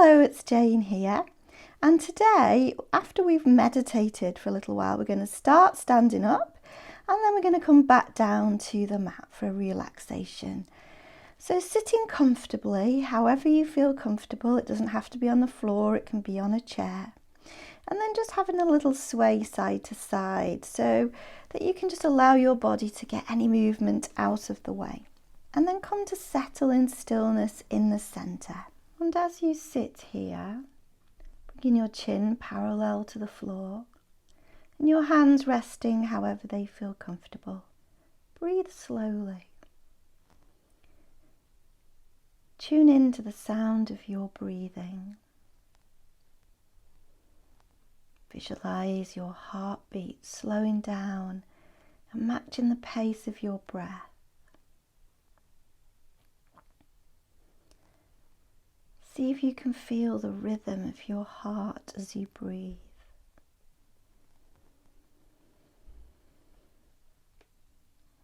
Hello, it's Jane here, and today, after we've meditated for a little while, we're going to start standing up and then we're going to come back down to the mat for a relaxation. So sitting comfortably, however you feel comfortable, it doesn't have to be on the floor, it can be on a chair. And then just having a little sway side to side so that you can just allow your body to get any movement out of the way. And then come to settle in stillness in the centre. And as you sit here, bringing your chin parallel to the floor and your hands resting however they feel comfortable, breathe slowly. Tune in to the sound of your breathing. Visualize your heartbeat slowing down and matching the pace of your breath. See if you can feel the rhythm of your heart as you breathe.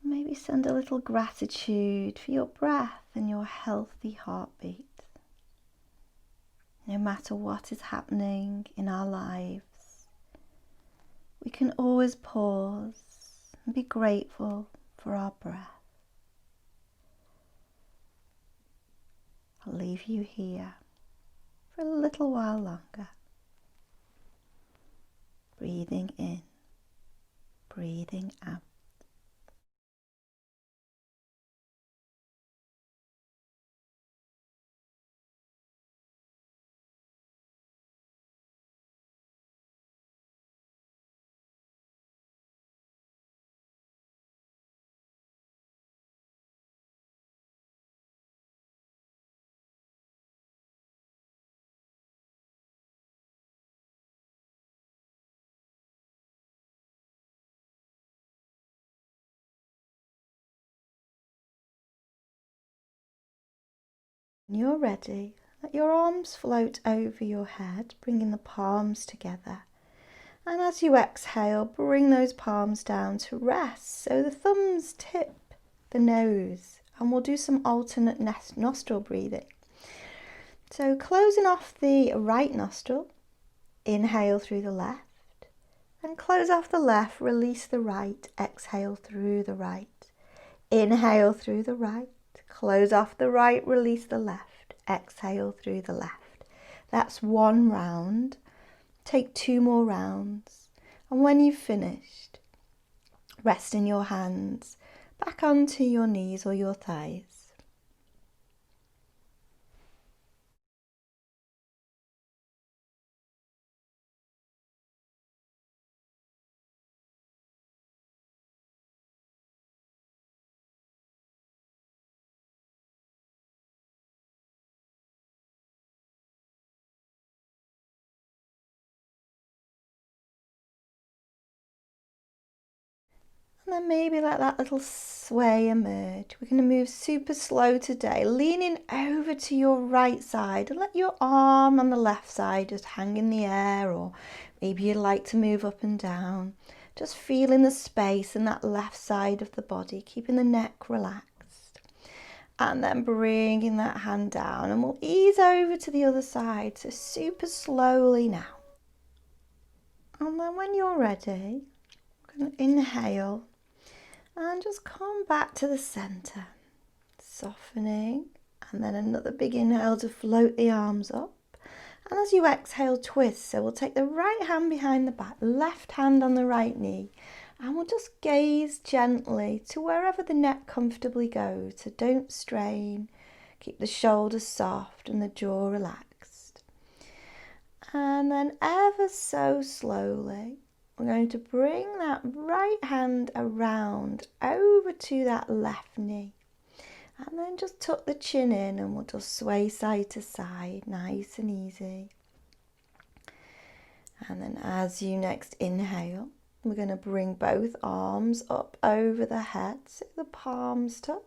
Maybe send a little gratitude for your breath and your healthy heartbeat. No matter what is happening in our lives, we can always pause and be grateful for our breath. I'll leave you here for a little while longer. Breathing in, breathing out. When you're ready, let your arms float over your head, bringing the palms together. And as you exhale, bring those palms down to rest so the thumbs tip the nose, and we'll do some alternate nostril breathing. So closing off the right nostril, inhale through the left, and close off the left, release the right, exhale through the right. Inhale through the right, close off the right, release the left, exhale through the left. That's one round. Take 2 more rounds, and when you've finished, rest in your hands back onto your knees or your thighs. And then maybe let that little sway emerge. We're going to move super slow today, leaning over to your right side and let your arm on the left side just hang in the air, or maybe you'd like to move up and down. Just feeling the space in that left side of the body, keeping the neck relaxed. And then bringing that hand down, and we'll ease over to the other side, so super slowly now. And then when you're ready, we're going to inhale and just come back to the center, softening, and then another big inhale to float the arms up. And as you exhale, twist. So we'll take the right hand behind the back, left hand on the right knee, and we'll just gaze gently to wherever the neck comfortably goes. So don't strain, keep the shoulders soft and the jaw relaxed. And then ever so slowly, we're going to bring that right hand around over to that left knee. And then just tuck the chin in, and we'll just sway side to side, nice and easy. And then as you next inhale, we're going to bring both arms up over the head so the palms touch.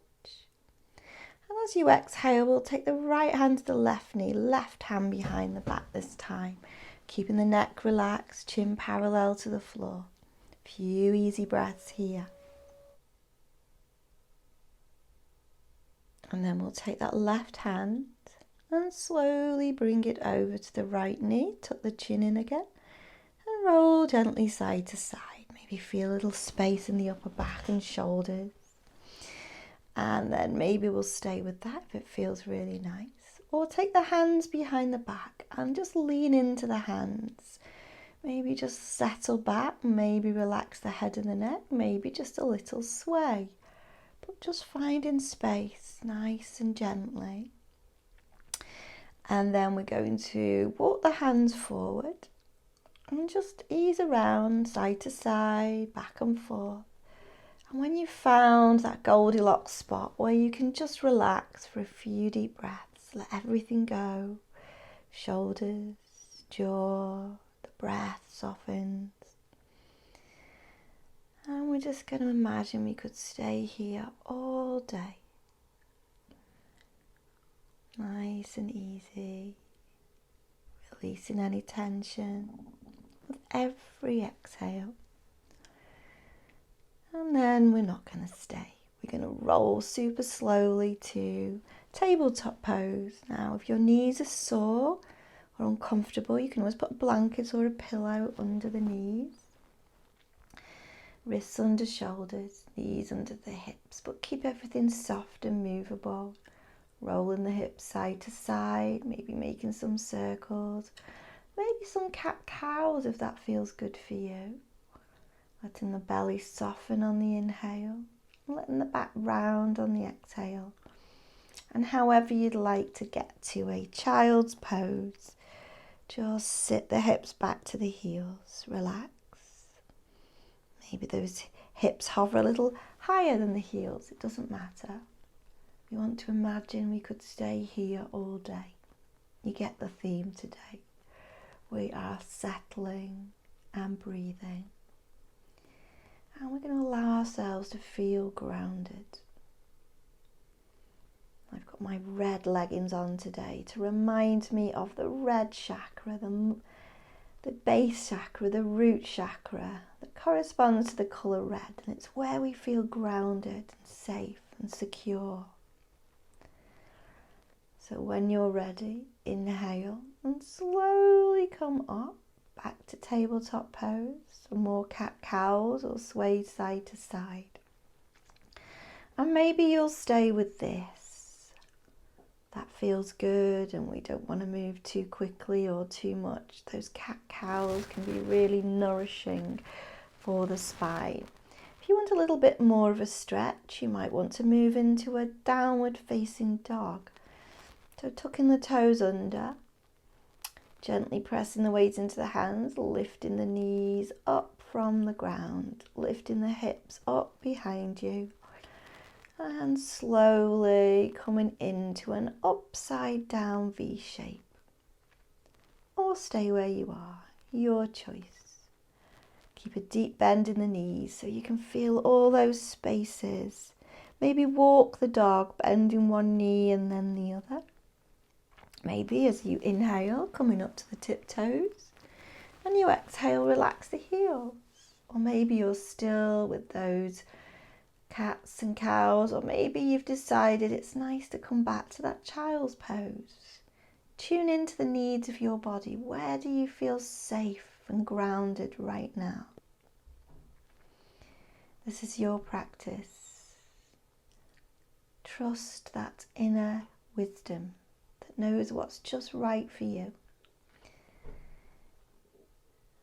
And as you exhale, we'll take the right hand to the left knee, left hand behind the back this time. Keeping the neck relaxed, chin parallel to the floor. A few easy breaths here. And then we'll take that left hand And slowly bring it over to the right knee. Tuck the chin in again. And roll gently side to side. Maybe feel a little space in the upper back and shoulders. And then maybe we'll stay with that if it feels really nice. Or take the hands behind the back and just lean into the hands. Maybe just settle back, maybe relax the head and the neck, maybe just a little sway. But just finding space, nice and gently. And then we're going to walk the hands forward and just ease around side to side, back and forth. And when you've found that Goldilocks spot where you can just relax for a few deep breaths, let everything go, shoulders, jaw, the breath softens. And we're just going to imagine we could stay here all day. Nice and easy, releasing any tension with every exhale. And then we're not going to stay. We're going to roll super slowly to tabletop pose. Now, if your knees are sore or uncomfortable, you can always put a blanket or a pillow under the knees. Wrists under shoulders, knees under the hips, but keep everything soft and movable. Rolling the hips side to side, maybe making some circles, maybe some cat-cows if that feels good for you. Letting the belly soften on the inhale, letting the back round on the exhale. And however you'd like to get to a child's pose, just sit the hips back to the heels, relax. Maybe those hips hover a little higher than the heels, it doesn't matter. We want to imagine we could stay here all day. You get the theme today. We are settling and breathing. And we're going to allow ourselves to feel grounded. I've got my red leggings on today to remind me of the red chakra, the base chakra, the root chakra that corresponds to the colour red. And it's where we feel grounded and safe and secure. So when you're ready, inhale and slowly come up. Back to tabletop pose, some more cat-cows or sway side to side. And maybe you'll stay with this. That feels good and we don't want to move too quickly or too much. Those cat-cows can be really nourishing for the spine. If you want a little bit more of a stretch, you might want to move into a downward facing dog. So tucking the toes under. Gently pressing the weight into the hands, lifting the knees up from the ground, lifting the hips up behind you, and slowly coming into an upside down V shape. Or stay where you are, your choice. Keep a deep bend in the knees so you can feel all those spaces. Maybe walk the dog, bending one knee and then the other. Maybe as you inhale, coming up to the tiptoes, and you exhale, relax the heels. Or maybe you're still with those cats and cows, or maybe you've decided it's nice to come back to that child's pose. Tune into the needs of your body. Where do you feel safe and grounded right now? This is your practice. Trust that inner wisdom knows what's just right for you.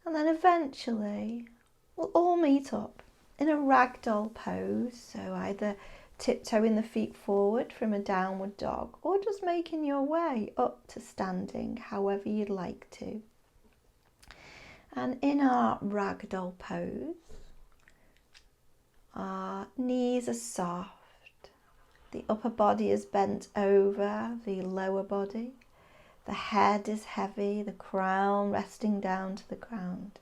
And then eventually we'll all meet up in a ragdoll pose, so either tiptoeing the feet forward from a downward dog or just making your way up to standing, however you'd like to. And in our ragdoll pose, our knees are soft. The upper body is bent over the lower body. The head is heavy, the crown resting down to the ground.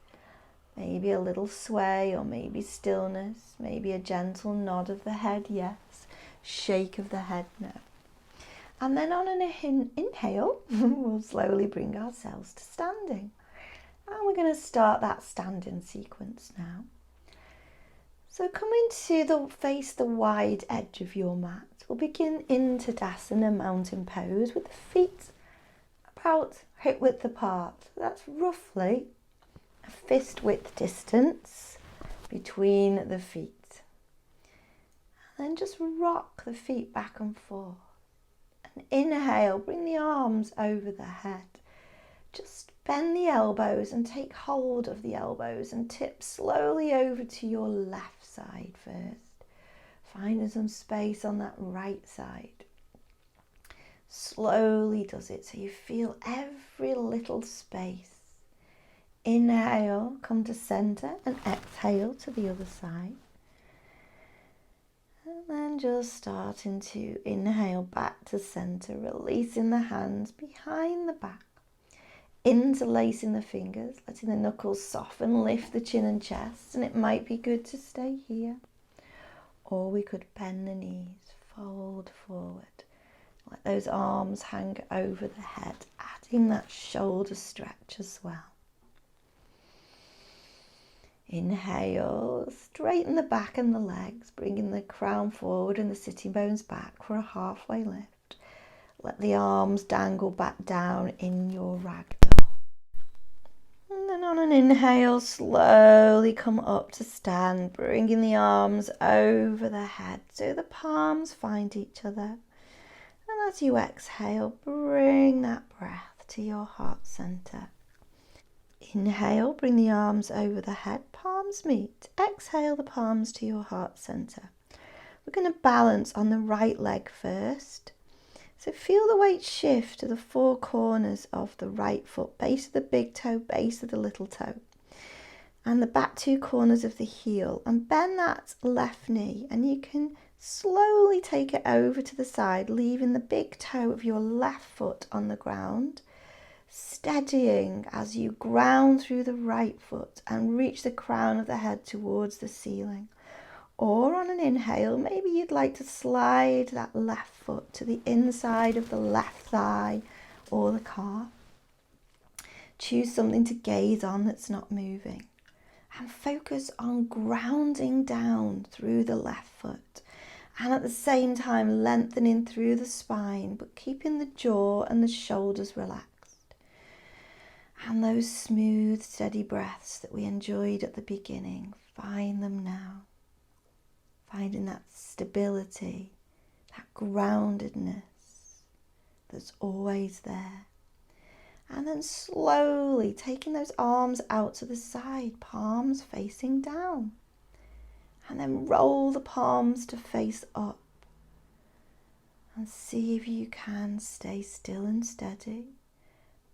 Maybe a little sway or maybe stillness, maybe a gentle nod of the head, yes. Shake of the head, no. And then on an inhale, we'll slowly bring ourselves to standing. And we're going to start that standing sequence now. So coming to face the wide edge of your mat, we'll begin into Tadasana mountain pose with the feet about hip width apart. That's roughly a fist width distance between the feet. And then just rock the feet back and forth. And inhale, bring the arms over the head. Just bend the elbows and take hold of the elbows and tip slowly over to your left side first. Finding some space on that right side. Slowly does it so you feel every little space. Inhale, come to center, and exhale to the other side. And then just starting to inhale back to center, releasing the hands behind the back. Interlacing the fingers, letting the knuckles soften, lift the chin and chest, and it might be good to stay here. Or we could bend the knees, fold forward, let those arms hang over the head, adding that shoulder stretch as well. Inhale, straighten the back and the legs, bringing the crown forward and the sitting bones back for a halfway lift. Let the arms dangle back down in your ragdoll. And then on an inhale, slowly come up to stand, bringing the arms over the head so the palms find each other. And as you exhale, bring that breath to your heart center. Inhale, bring the arms over the head, palms meet. Exhale, the palms to your heart center. We're going to balance on the right leg first. So feel the weight shift to the four corners of the right foot, base of the big toe, base of the little toe, and the back two corners of the heel, and bend that left knee, and you can slowly take it over to the side, leaving the big toe of your left foot on the ground, steadying as you ground through the right foot and reach the crown of the head towards the ceiling. Or on an inhale, maybe you'd like to slide that left foot to the inside of the left thigh or the calf. Choose something to gaze on that's not moving. And focus on grounding down through the left foot. And at the same time, lengthening through the spine, but keeping the jaw and the shoulders relaxed. And those smooth, steady breaths that we enjoyed at the beginning, find them now. Finding that stability, that groundedness that's always there. And then slowly taking those arms out to the side, palms facing down. And then roll the palms to face up. And see if you can stay still and steady.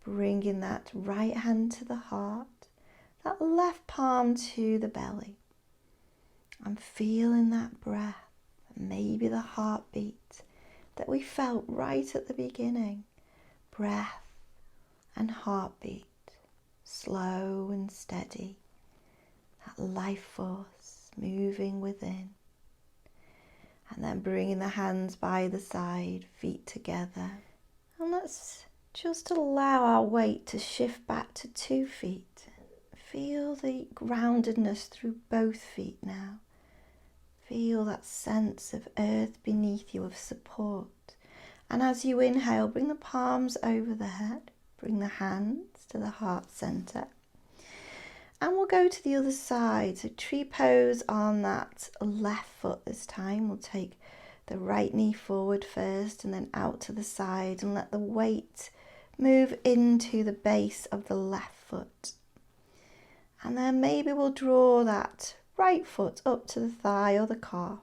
Bringing that right hand to the heart, that left palm to the belly. I'm feeling that breath, maybe the heartbeat that we felt right at the beginning. Breath and heartbeat, slow and steady. That life force moving within. And then bringing the hands by the side, feet together. And let's just allow our weight to shift back to 2 feet. Feel the groundedness through both feet now. Feel that sense of earth beneath you, of support. And as you inhale, bring the palms over the head. Bring the hands to the heart center. And we'll go to the other side. So tree pose on that left foot this time. We'll take the right knee forward first and then out to the side and let the weight move into the base of the left foot. And then maybe we'll draw that right foot up to the thigh or the calf.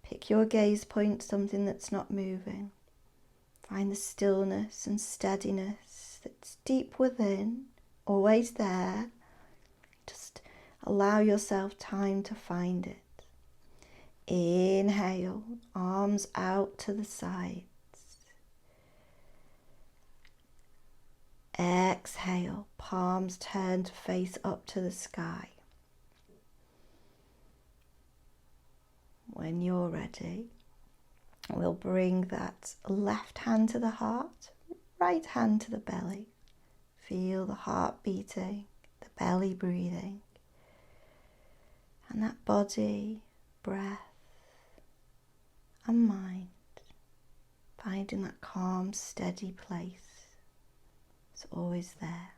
Pick your gaze point, something that's not moving. Find the stillness and steadiness that's deep within, always there. Just allow yourself time to find it. Inhale, arms out to the sides. Exhale, palms turn to face up to the sky. When you're ready, we'll bring that left hand to the heart, right hand to the belly. Feel the heart beating, the belly breathing, and that body, breath, and mind, finding that calm, steady place. It's always there.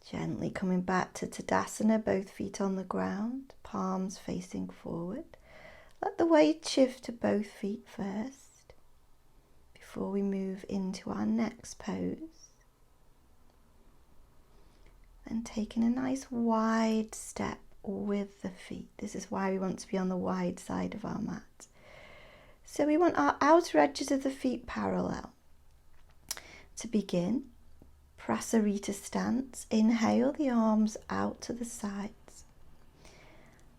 Gently coming back to Tadasana, both feet on the ground, palms facing forward. Let the weight shift to both feet first before we move into our next pose. Then taking a nice wide step with the feet. This is why we want to be on the wide side of our mat. So we want our outer edges of the feet parallel. To begin, Prasarita stance. Inhale the arms out to the sides.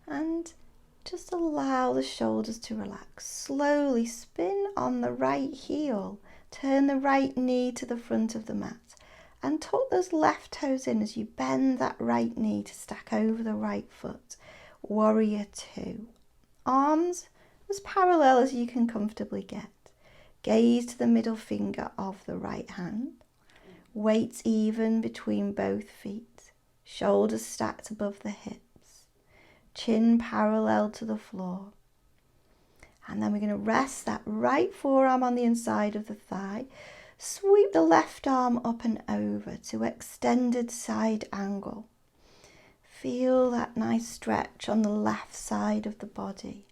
And just allow the shoulders to relax. Slowly spin on the right heel. Turn the right knee to the front of the mat. And tuck those left toes in as you bend that right knee to stack over the right foot. Warrior two. Arms as parallel as you can comfortably get. Gaze to the middle finger of the right hand. Weights even between both feet. Shoulders stacked above the hips. Chin parallel to the floor. And then we're going to rest that right forearm on the inside of the thigh. Sweep the left arm up and over to extended side angle. Feel that nice stretch on the left side of the body.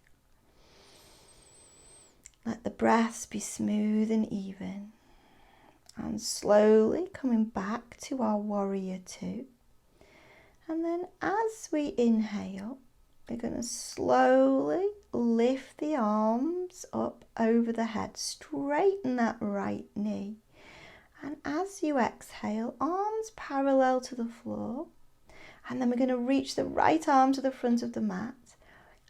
Let the breaths be smooth and even. And slowly coming back to our warrior two. And then as we inhale, we're going to slowly lift the arms up over the head. Straighten that right knee. And as you exhale, arms parallel to the floor. And then we're going to reach the right arm to the front of the mat.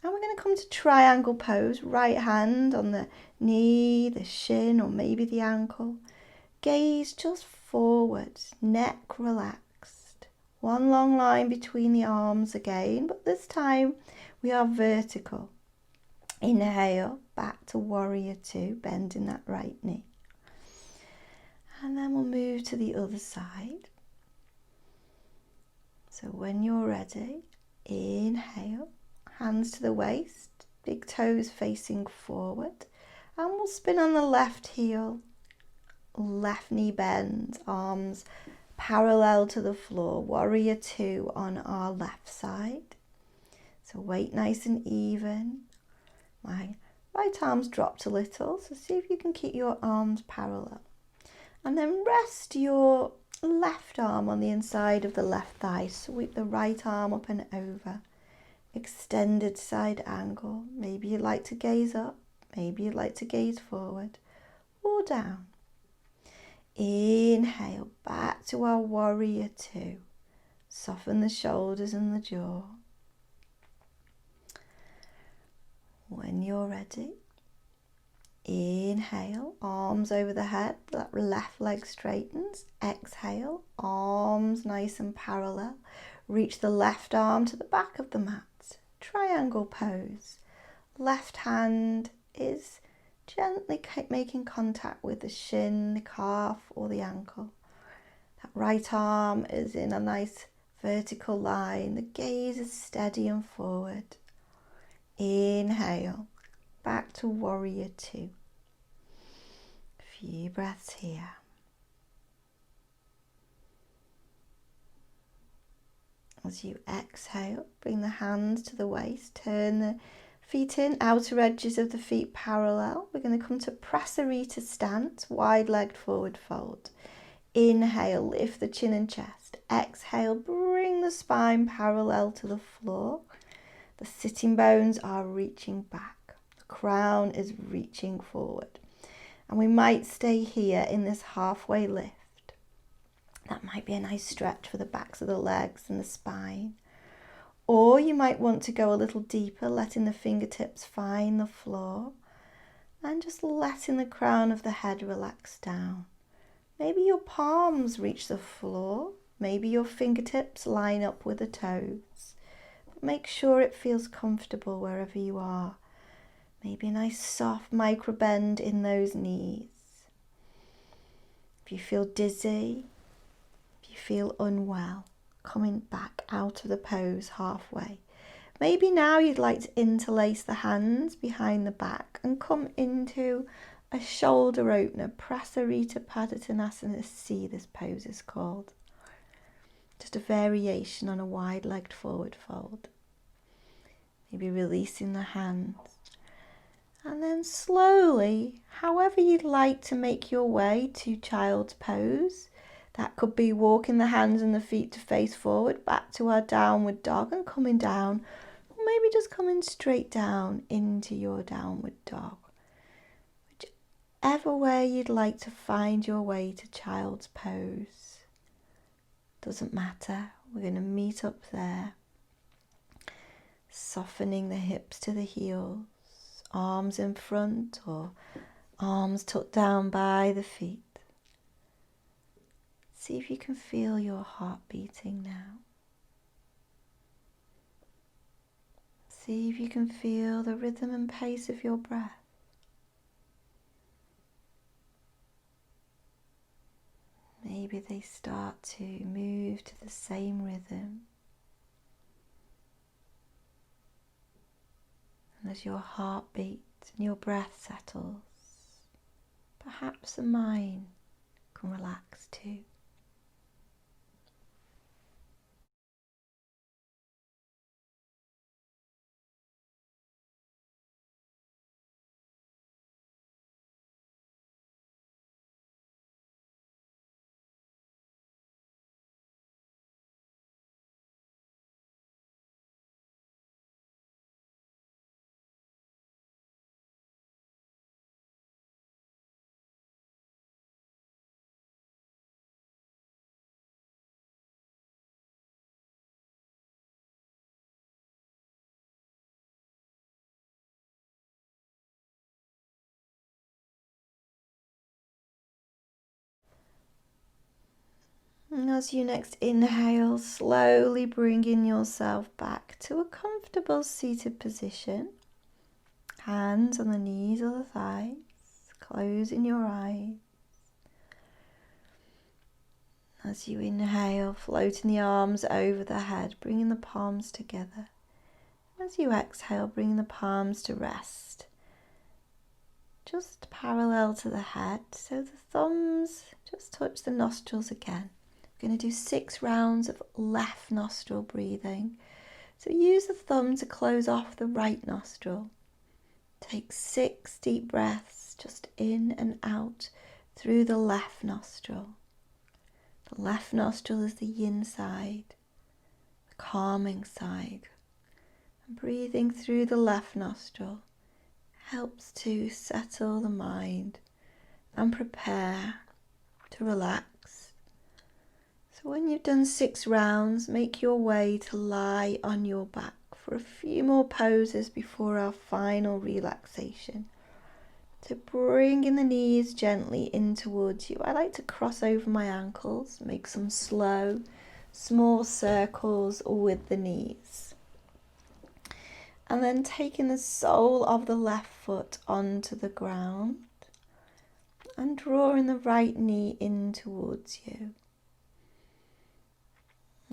And we're going to come to triangle pose. Right hand on the knee, the shin, or maybe the ankle. Gaze just forward, neck relaxed. One long line between the arms again, but this time we are vertical. Inhale, back to warrior two, bending that right knee. And then we'll move to the other side. So when you're ready, inhale, hands to the waist, big toes facing forward. And we'll spin on the left heel. Left knee bends, arms parallel to the floor. Warrior two on our left side. So weight nice and even. My right arm's dropped a little, so see if you can keep your arms parallel. And then rest your left arm on the inside of the left thigh. Sweep the right arm up and over. Extended side angle. Maybe you'd like to gaze up, maybe you'd like to gaze forward or down. Inhale, back to our warrior two. Soften the shoulders and the jaw. When you're ready, inhale, arms over the head, that left leg straightens. Exhale, arms nice and parallel. Reach the left arm to the back of the mat. Triangle pose. Left hand is gently making contact with the shin, the calf, or the ankle. That right arm is in a nice vertical line. The gaze is steady and forward. Inhale, back to warrior two. A few breaths here. As you exhale, bring the hands to the waist, turn the feet in, outer edges of the feet parallel. We're going to come to Prasarita stance, wide-legged forward fold. Inhale, lift the chin and chest. Exhale, bring the spine parallel to the floor. The sitting bones are reaching back. The crown is reaching forward. And we might stay here in this halfway lift. That might be a nice stretch for the backs of the legs and the spine. Or you might want to go a little deeper, letting the fingertips find the floor and just letting the crown of the head relax down. Maybe your palms reach the floor, maybe your fingertips line up with the toes. But make sure it feels comfortable wherever you are. Maybe a nice soft micro bend in those knees. If you feel dizzy, if you feel unwell, coming back out of the pose halfway. Maybe now you'd like to interlace the hands behind the back and come into a shoulder opener, Prasarita Padottanasana C, this pose is called. Just a variation on a wide-legged forward fold. Maybe releasing the hands. And then slowly, however you'd like to make your way to child's pose. That could be walking the hands and the feet to face forward, back to our downward dog and coming down. Or maybe just coming straight down into your downward dog. Whichever way you'd like to find your way to child's pose. Doesn't matter, we're going to meet up there. Softening the hips to the heels, arms in front or arms tucked down by the feet. See if you can feel your heart beating now. See if you can feel the rhythm and pace of your breath. Maybe they start to move to the same rhythm. And as your heartbeat and your breath settles, perhaps the mind can relax too. And as you next inhale, slowly bringing yourself back to a comfortable seated position. Hands on the knees or the thighs, closing your eyes. As you inhale, floating the arms over the head, bringing the palms together. As you exhale, bringing the palms to rest. Just parallel to the head, so the thumbs just touch the nostrils again. We're going to do 6 rounds of left nostril breathing. So use the thumb to close off the right nostril. Take 6 deep breaths just in and out through the left nostril. The left nostril is the yin side, the calming side. And breathing through the left nostril helps to settle the mind and prepare to relax. So when you've done 6 rounds, make your way to lie on your back for a few more poses before our final relaxation. So bringing the knees gently in towards you. I like to cross over my ankles, make some slow, small circles with the knees. And then taking the sole of the left foot onto the ground and drawing the right knee in towards you.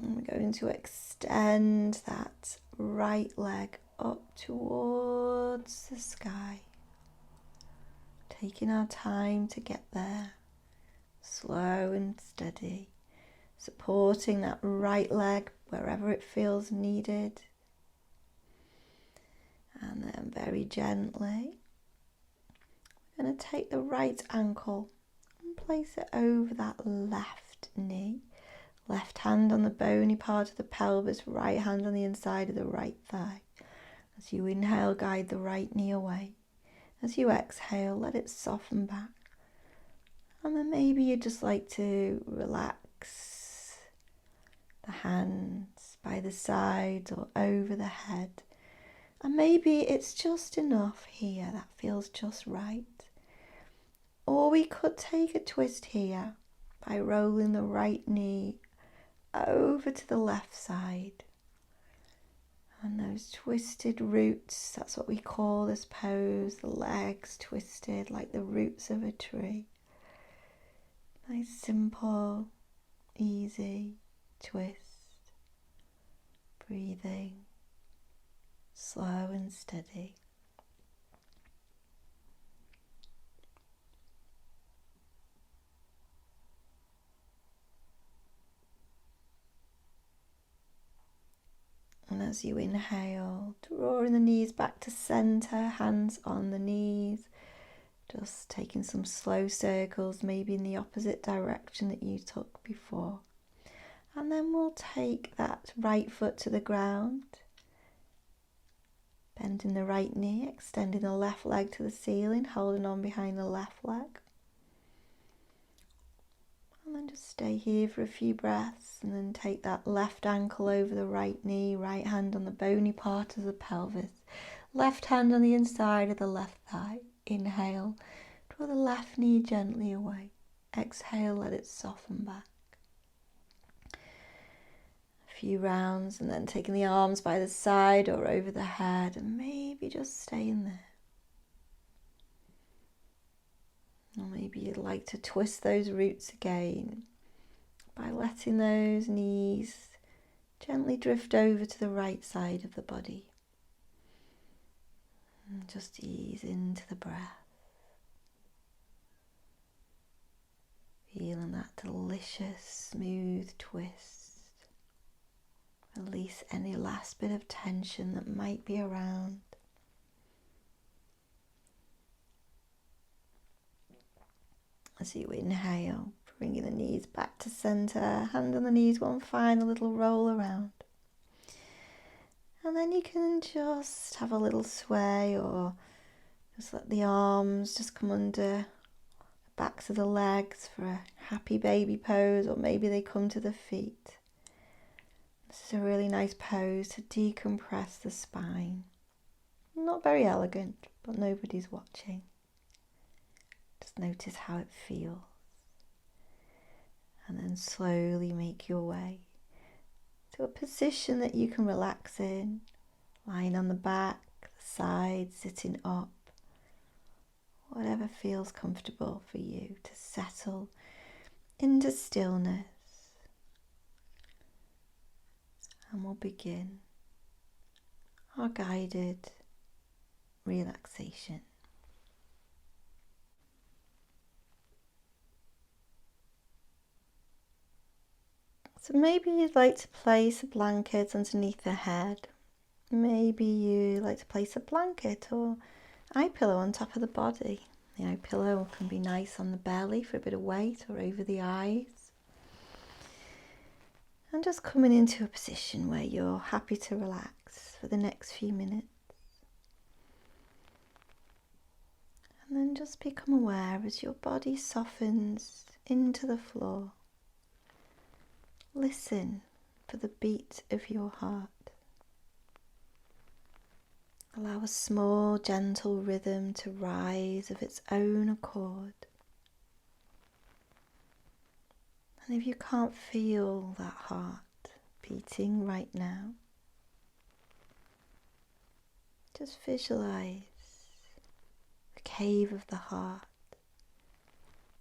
And we're going to extend that right leg up towards the sky. Taking our time to get there, slow and steady, supporting that right leg wherever it feels needed. And then very gently, we're going to take the right ankle and place it over that left knee. Left hand on the bony part of the pelvis, right hand on the inside of the right thigh. As you inhale, guide the right knee away. As you exhale, let it soften back. And then maybe you'd just like to relax the hands by the sides or over the head. And maybe it's just enough here, that feels just right. Or we could take a twist here by rolling the right knee over to the left side. And those twisted roots, that's what we call this pose, the legs twisted like the roots of a tree. Nice, simple, easy twist. Breathing, slow and steady. As you inhale, drawing the knees back to center, hands on the knees, just taking some slow circles, maybe in the opposite direction that you took before. And then we'll take that right foot to the ground, bending the right knee, extending the left leg to the ceiling, holding on behind the left leg. And then just stay here for a few breaths, and then take that left ankle over the right knee, right hand on the bony part of the pelvis, left hand on the inside of the left thigh. Inhale, draw the left knee gently away. Exhale, let it soften back. A few rounds, and then taking the arms by the side or over the head, and maybe just staying there. Or maybe you'd like to twist those roots again by letting those knees gently drift over to the right side of the body. And just ease into the breath. Feeling that delicious, smooth twist. Release any last bit of tension that might be around. As you inhale, bringing the knees back to center, hand on the knees, one final little roll around. And then you can just have a little sway, or just let the arms just come under the backs of the legs for a happy baby pose, or maybe they come to the feet. This is a really nice pose to decompress the spine. Not very elegant, but nobody's watching. Just notice how it feels. And then slowly make your way to a position that you can relax in, lying on the back, the sides, sitting up. Whatever feels comfortable for you to settle into stillness. And we'll begin our guided relaxation. So maybe you'd like to place a blanket underneath the head. Maybe you like to place a blanket or eye pillow on top of the body. The eye pillow can be nice on the belly for a bit of weight, or over the eyes. And just coming into a position where you're happy to relax for the next few minutes. And then just become aware as your body softens into the floor. Listen for the beat of your heart. Allow a small, gentle rhythm to rise of its own accord. And if you can't feel that heart beating right now, just visualize the cave of the heart,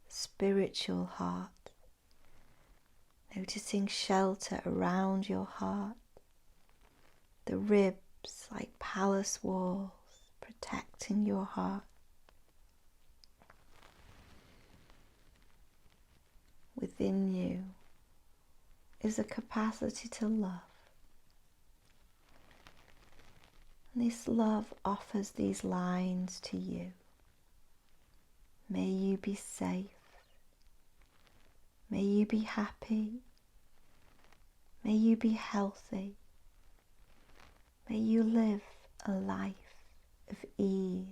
spiritual heart, noticing shelter around your heart, the ribs like palace walls protecting your heart. Within you is a capacity to love. And this love offers these lines to you. May you be safe. May you be happy. May you be healthy. May you live a life of ease.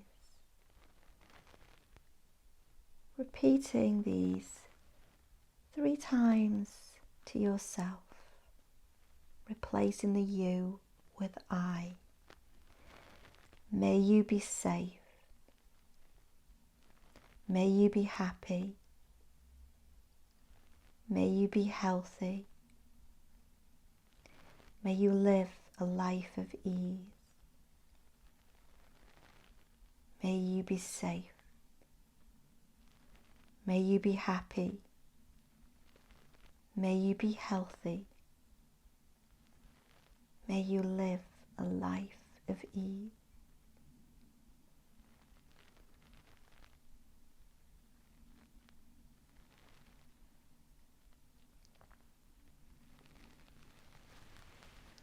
Repeating these 3 times to yourself, replacing the you with I. May you be safe. May you be happy. May you be healthy. May you live a life of ease. May you be safe. May you be happy. May you be healthy. May you live a life of ease.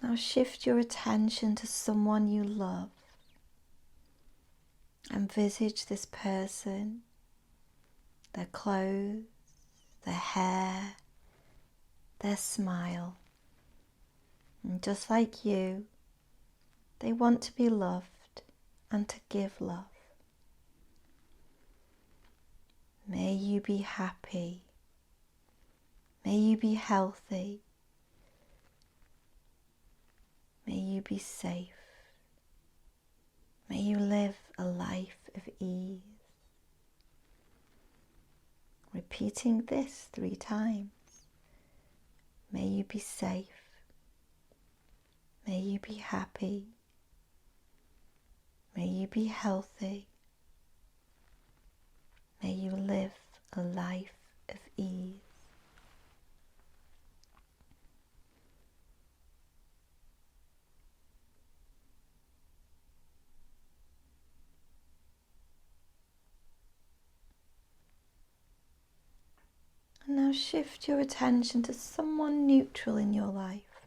Now Now shift your attention to someone you love. Envisage this person, their clothes, their hair, their smile. And just like you, they want to be loved and to give love. May you be happy. May you be healthy. May you be safe. May you live a life of ease. Repeating this 3 times. May you be safe. May you be happy. May you be healthy. May you live a life of ease. And now shift your attention to someone neutral in your life.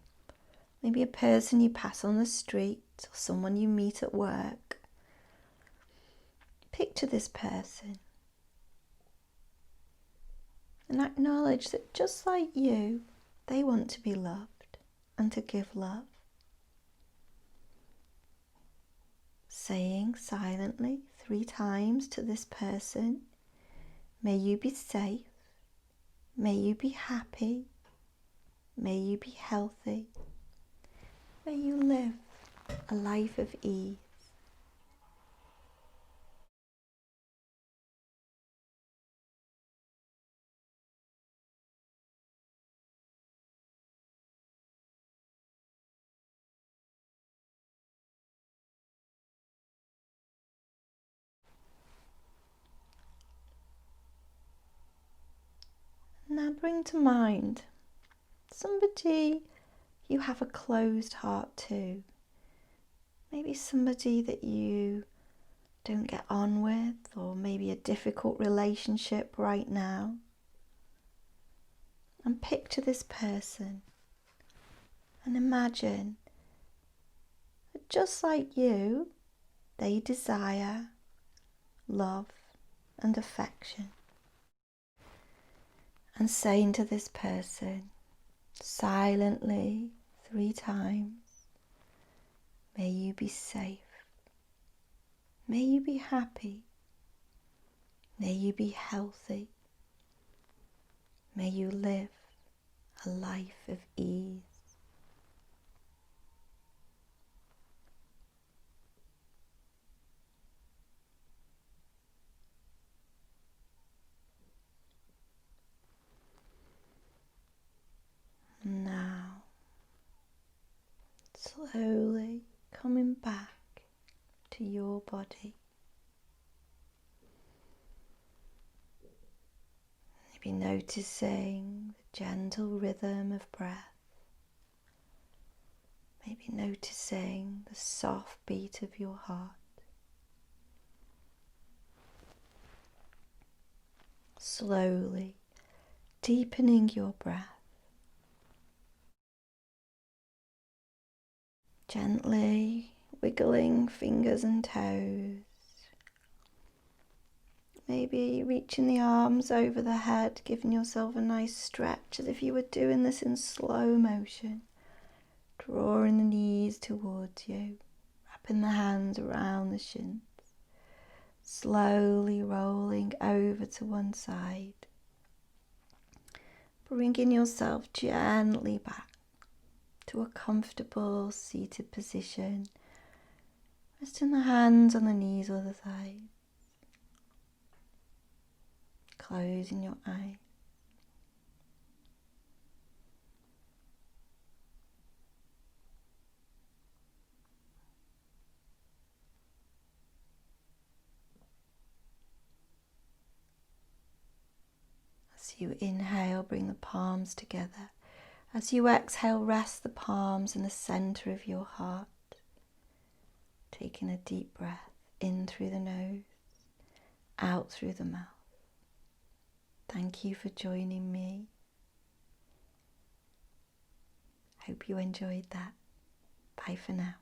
Maybe a person you pass on the street or someone you meet at work. Picture this person and acknowledge that just like you, they want to be loved and to give love. Saying silently 3 times to this person, may you be safe, may you be happy, may you be healthy, may you live a life of ease. Now bring to mind somebody you have a closed heart to. Maybe somebody that you don't get on with, or maybe a difficult relationship right now. And picture this person and imagine that just like you, they desire love and affection. And saying to this person silently 3 times, may you be safe, may you be happy, may you be healthy, may you live a life of ease. Now, slowly coming back to your body. Maybe noticing the gentle rhythm of breath. Maybe noticing the soft beat of your heart. Slowly deepening your breath. Gently wiggling fingers and toes. Maybe reaching the arms over the head, giving yourself a nice stretch as if you were doing this in slow motion. Drawing the knees towards you, wrapping the hands around the shins. Slowly rolling over to one side. Bringing yourself gently back to a comfortable seated position. Resting the hands on the knees or the thighs. Closing your eyes. As you inhale, bring the palms together. As you exhale, rest the palms in the center of your heart. Taking a deep breath in through the nose, out through the mouth. Thank you for joining me. Hope you enjoyed that. Bye for now.